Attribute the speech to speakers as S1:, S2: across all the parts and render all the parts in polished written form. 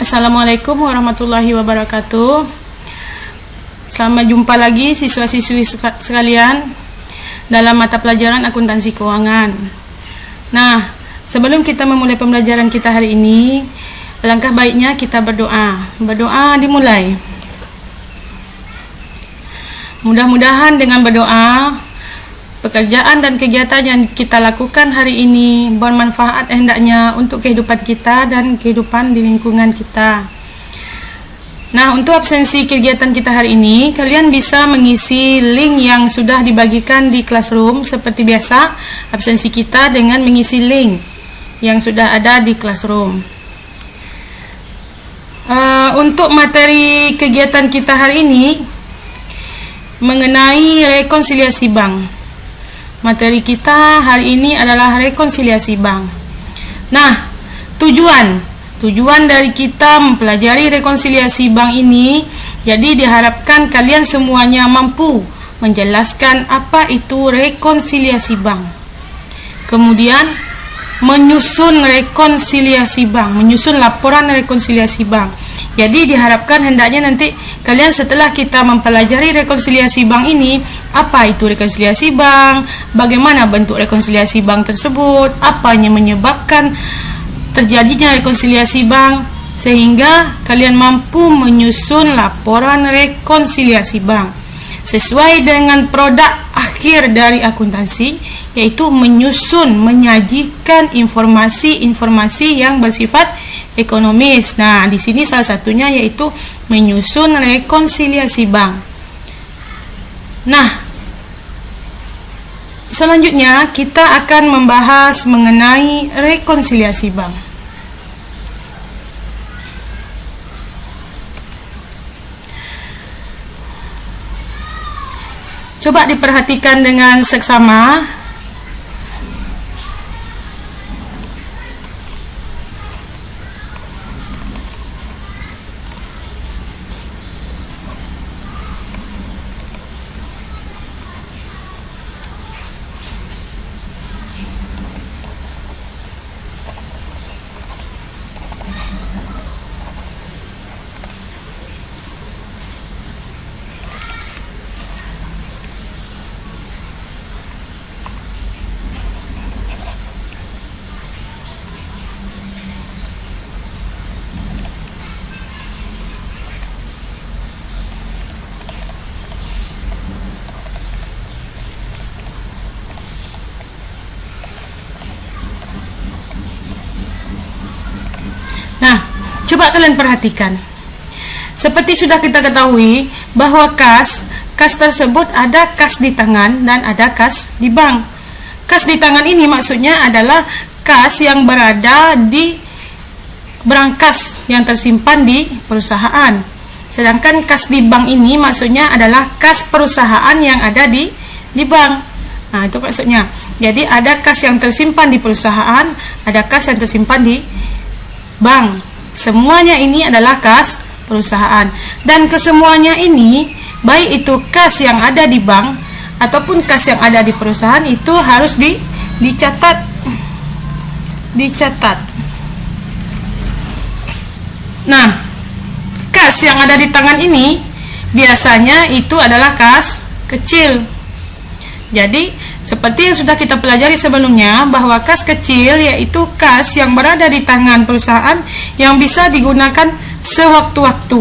S1: Assalamualaikum warahmatullahi wabarakatuh. Selamat jumpa lagi siswa-siswi sekalian dalam mata pelajaran akuntansi keuangan. Nah, sebelum kita memulai pembelajaran kita hari ini, alangkah baiknya kita berdoa. Berdoa dimulai. Mudah-mudahan dengan berdoa, pekerjaan dan kegiatan yang kita lakukan hari ini bermanfaat hendaknya untuk kehidupan kita dan kehidupan di lingkungan kita. Nah, untuk absensi kegiatan kita hari ini, kalian bisa mengisi link yang sudah dibagikan di Classroom seperti biasa. Absensi kita dengan mengisi link yang sudah ada di Classroom. Untuk materi kegiatan kita hari ini mengenai rekonsiliasi bank. Materi kita hari ini adalah rekonsiliasi bank. Nah, tujuan dari kita mempelajari rekonsiliasi bank ini, jadi diharapkan kalian semuanya mampu menjelaskan apa itu rekonsiliasi bank. Kemudian menyusun rekonsiliasi bank, menyusun laporan rekonsiliasi bank. Jadi diharapkan hendaknya nanti kalian setelah kita mempelajari rekonsiliasi bank ini, apa itu rekonsiliasi bank, bagaimana bentuk rekonsiliasi bank tersebut, apa yang menyebabkan terjadinya rekonsiliasi bank, sehingga kalian mampu menyusun laporan rekonsiliasi bank sesuai dengan produk akhir dari akuntansi, yaitu menyusun, menyajikan informasi-informasi yang bersifat ekonomis. Nah, di sini salah satunya yaitu menyusun rekonsiliasi bank. Nah, selanjutnya kita akan membahas mengenai rekonsiliasi bank. Coba diperhatikan dengan seksama. Coba kalian perhatikan. Seperti sudah kita ketahui bahwa kas tersebut ada kas di tangan dan ada kas di bank. Kas di tangan ini maksudnya adalah kas yang berada di brankas yang tersimpan di perusahaan. Sedangkan kas di bank ini maksudnya adalah kas perusahaan yang ada di bank. Nah, itu maksudnya. Jadi ada kas yang tersimpan di perusahaan, ada kas yang tersimpan di bank. Semuanya ini adalah kas perusahaan, dan kesemuanya ini, baik itu kas yang ada di bank ataupun kas yang ada di perusahaan, itu harus dicatat. Nah, kas yang ada di tangan ini biasanya itu adalah kas kecil. Jadi seperti yang sudah kita pelajari sebelumnya, bahwa kas kecil yaitu kas yang berada di tangan perusahaan yang bisa digunakan sewaktu-waktu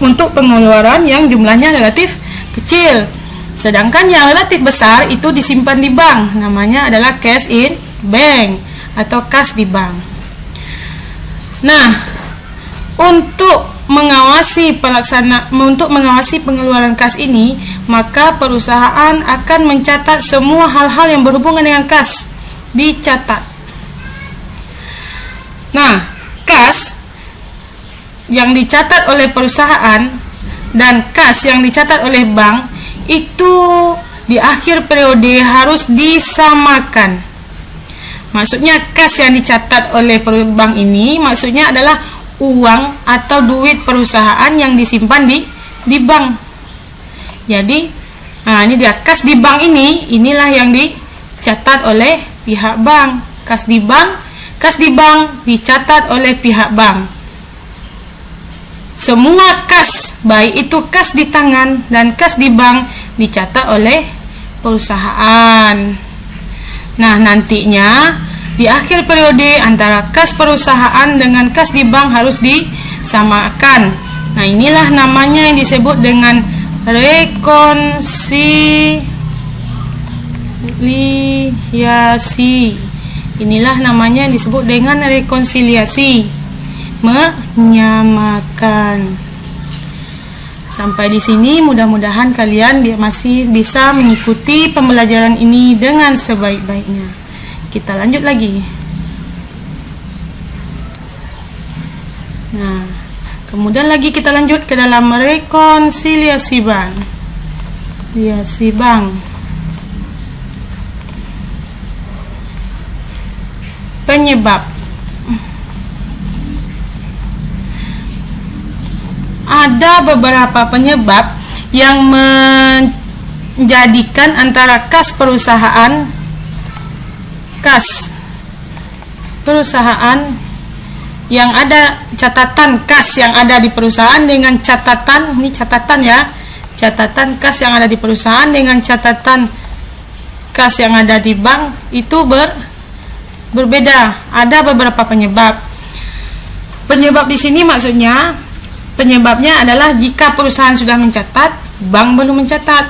S1: untuk pengeluaran yang jumlahnya relatif kecil. Sedangkan yang relatif besar itu disimpan di bank, namanya adalah cash in bank atau kas di bank. Nah, untuk mengawasi pengeluaran kas ini, maka perusahaan akan mencatat semua hal-hal yang berhubungan dengan kas, dicatat. Nah, kas yang dicatat oleh perusahaan dan kas yang dicatat oleh bank itu di akhir periode harus disamakan. Maksudnya kas yang dicatat oleh bank ini maksudnya adalah uang atau duit perusahaan yang disimpan di bank. Jadi, ini dia kas di bank ini, inilah yang dicatat oleh pihak bank. Kas di bank dicatat oleh pihak bank. semua kas, baik itu kas di tangan dan kas di bank, dicatat oleh perusahaan. Nah, nantinya di akhir periode antara kas perusahaan dengan kas di bank harus disamakan. Nah, inilah namanya yang disebut dengan rekonsiliasi. Inilah namanya yang disebut dengan rekonsiliasi, menyamakan. Sampai di sini mudah-mudahan kalian masih bisa mengikuti pembelajaran ini dengan sebaik-baiknya. Kita lanjut lagi. Nah, kemudian lagi kita lanjut ke dalam rekonsiliasi bank. Rekonsiliasi bank. Penyebab. Ada beberapa penyebab yang menjadikan antara kas perusahaan yang ada catatan kas yang ada di perusahaan dengan catatan, ini catatan ya, catatan kas yang ada di perusahaan dengan catatan kas yang ada di bank itu berbeda. Ada beberapa penyebab. Penyebab di sini maksudnya penyebabnya adalah jika perusahaan sudah mencatat, bank belum mencatat.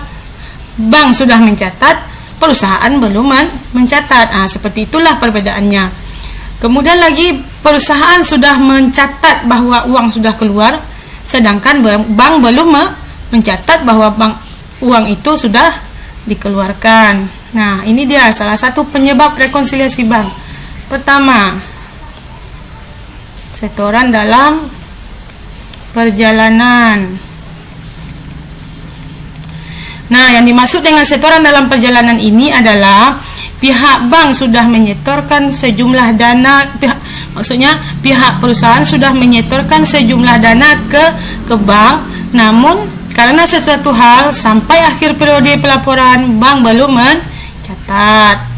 S1: Bank sudah mencatat, perusahaan belum mencatat. Seperti itulah perbedaannya. Kemudian lagi perusahaan sudah mencatat bahwa uang sudah keluar, sedangkan bank belum mencatat bahwa uang itu sudah dikeluarkan. Nah, ini dia salah satu penyebab rekonsiliasi bank. Pertama, setoran dalam perjalanan. Nah, yang dimaksud dengan setoran dalam perjalanan ini adalah pihak bank sudah menyetorkan sejumlah dana, maksudnya pihak perusahaan sudah menyetorkan sejumlah dana ke bank, namun karena sesuatu hal sampai akhir periode pelaporan bank belum mencatat.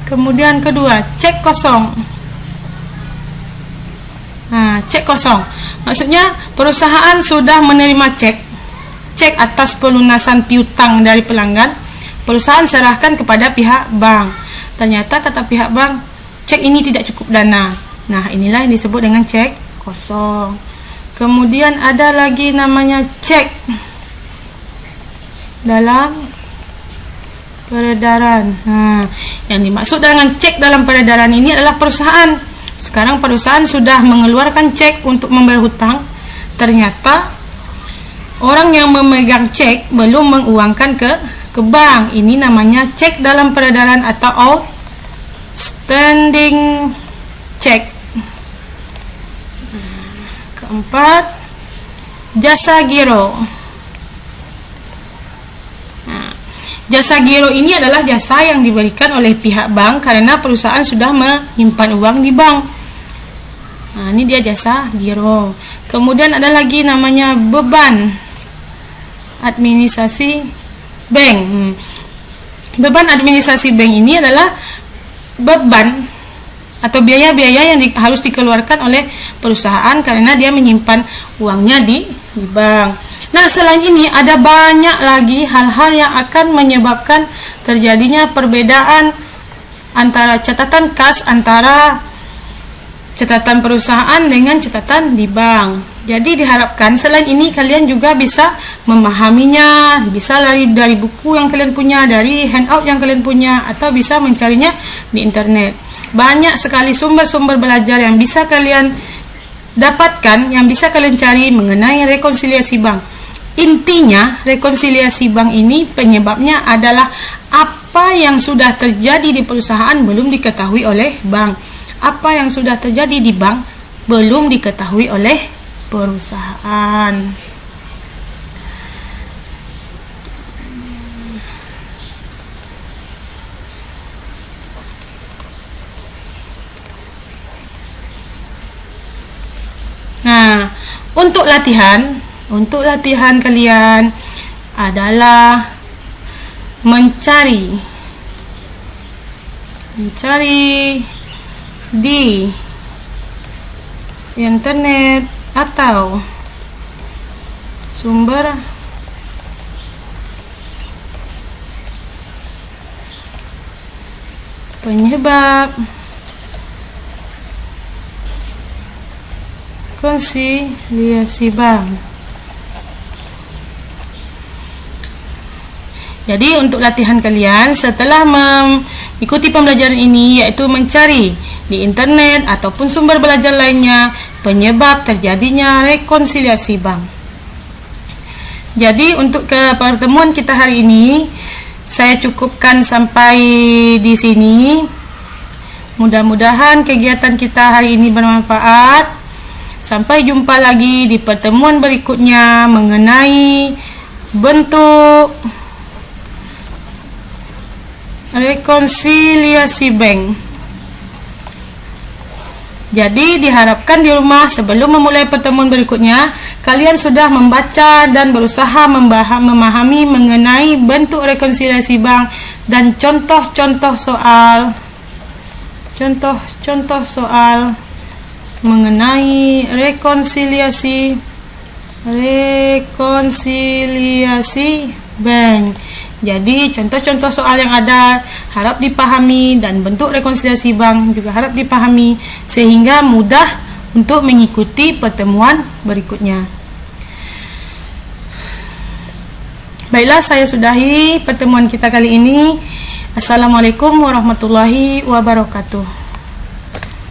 S1: Kemudian kedua, cek kosong. Nah, cek kosong maksudnya perusahaan sudah menerima cek atas pelunasan piutang dari pelanggan. Perusahaan serahkan kepada pihak bank. Ternyata kata pihak bank, cek ini tidak cukup dana. Nah, inilah yang disebut dengan cek kosong. Kemudian ada lagi namanya cek dalam peredaran. Nah, yang dimaksud dengan cek dalam peredaran ini adalah perusahaan. Sekarang perusahaan sudah mengeluarkan cek untuk membayar hutang. Ternyata orang yang memegang cek belum menguangkan ke bank. Ini namanya cek dalam peredaran atau outstanding check. Keempat, jasa giro. Nah, jasa giro ini adalah jasa yang diberikan oleh pihak bank karena perusahaan sudah menyimpan uang di bank. Nah, ini dia jasa giro. Kemudian ada lagi namanya beban administrasi bank. Beban administrasi bank ini adalah beban atau biaya-biaya yang harus dikeluarkan oleh perusahaan karena dia menyimpan uangnya di bank. Nah, selain ini ada banyak lagi hal-hal yang akan menyebabkan terjadinya perbedaan antara catatan kas antara catatan perusahaan dengan catatan di bank. Jadi diharapkan selain ini kalian juga bisa memahaminya, bisa dari buku yang kalian punya, dari handout yang kalian punya, atau bisa mencarinya di internet. Banyak sekali sumber-sumber belajar yang bisa kalian dapatkan, yang bisa kalian cari mengenai rekonsiliasi bank. Intinya, rekonsiliasi bank ini penyebabnya adalah apa yang sudah terjadi di perusahaan belum diketahui oleh bank. Apa yang sudah terjadi di bank belum diketahui oleh perusahaan. Nah, untuk latihan kalian adalah mencari di internet atau sumber penyebab rekonsiliasi bank. Jadi untuk latihan kalian setelah mengikuti pembelajaran ini, yaitu mencari di internet ataupun sumber belajar lainnya penyebab terjadinya rekonsiliasi bank. Jadi untuk ke pertemuan kita hari ini saya cukupkan sampai di sini. Mudah-mudahan kegiatan kita hari ini bermanfaat. Sampai jumpa lagi di pertemuan berikutnya mengenai bentuk rekonsiliasi bank. Jadi diharapkan di rumah sebelum memulai pertemuan berikutnya kalian sudah membaca dan berusaha memahami mengenai bentuk rekonsiliasi bank dan contoh-contoh soal mengenai rekonsiliasi bank. Jadi contoh-contoh soal yang ada harap dipahami dan bentuk rekonsiliasi bank juga harap dipahami sehingga mudah untuk mengikuti pertemuan berikutnya. Baiklah, saya sudahi pertemuan kita kali ini. Assalamualaikum warahmatullahi wabarakatuh.